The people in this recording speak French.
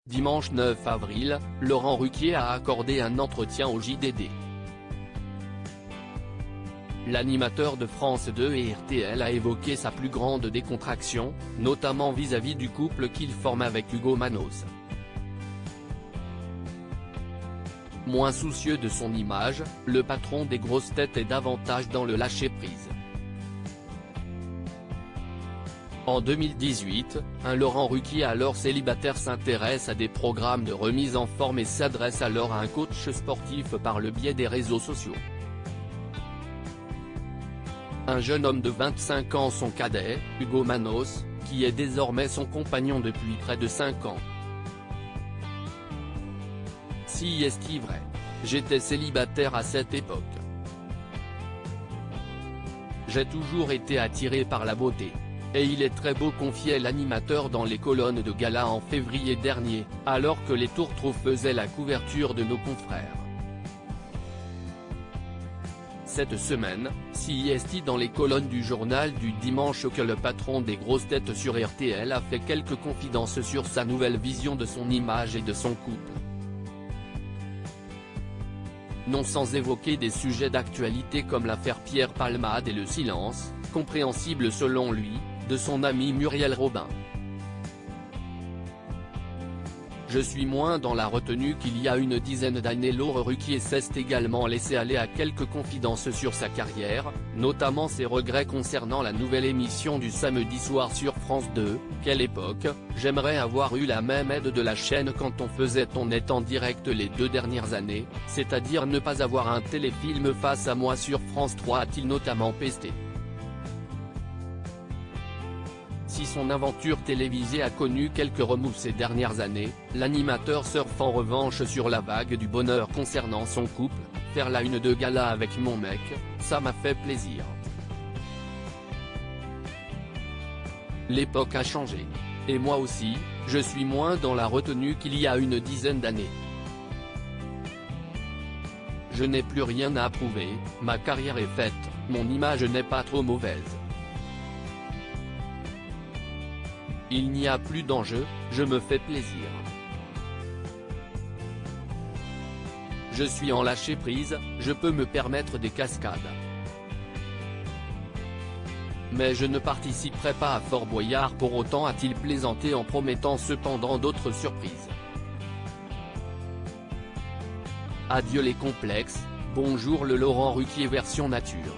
Dimanche 9 avril, Laurent Ruquier a accordé un entretien au JDD. L'animateur de France 2 et RTL a évoqué sa plus grande décontraction, notamment vis-à-vis du couple qu'il forme avec Hugo Manos. Moins soucieux de son image, le patron des grosses têtes est davantage dans le lâcher-prise. En 2018, un Laurent Ruquier alors célibataire s'intéresse à des programmes de remise en forme et s'adresse alors à un coach sportif par le biais des réseaux sociaux. Un jeune homme de 25 ans, son cadet, Hugo Manos, qui est désormais son compagnon depuis près de 5 ans. Si est-il vrai? J'étais célibataire à cette époque. J'ai toujours été attiré par la beauté. Et il est très beau, confiait l'animateur dans les colonnes de gala en février dernier, alors que les tourtereaux faisaient la couverture de nos confrères. Cette semaine, si est dans les colonnes du journal du dimanche que le patron des grosses têtes sur RTL a fait quelques confidences sur sa nouvelle vision de son image et de son couple. Non sans évoquer des sujets d'actualité comme l'affaire Pierre Palmade et le silence, compréhensible selon lui, de son amie Muriel Robin. Je suis moins dans la retenue qu'il y a une dizaine d'années. Laurent Ruquier s'est également laissé aller à quelques confidences sur sa carrière, notamment ses regrets concernant la nouvelle émission du samedi soir sur France 2, quelle époque, j'aimerais avoir eu la même aide de la chaîne quand on faisait On est en direct les 2 dernières années, c'est-à-dire ne pas avoir un téléfilm face à moi sur France 3, a-t-il notamment pesté. Si son aventure télévisée a connu quelques remous ces dernières années, l'animateur surfe en revanche sur la vague du bonheur concernant son couple. Faire la une de gala avec mon mec, ça m'a fait plaisir. L'époque a changé. Et moi aussi, je suis moins dans la retenue qu'il y a une dizaine d'années. Je n'ai plus rien à prouver, ma carrière est faite, mon image n'est pas trop mauvaise. Il n'y a plus d'enjeu, je me fais plaisir. Je suis en lâcher-prise, je peux me permettre des cascades. Mais je ne participerai pas à Fort Boyard pour autant, a-t-il plaisanté en promettant cependant d'autres surprises. Adieu les complexes, bonjour le Laurent Ruquier version nature.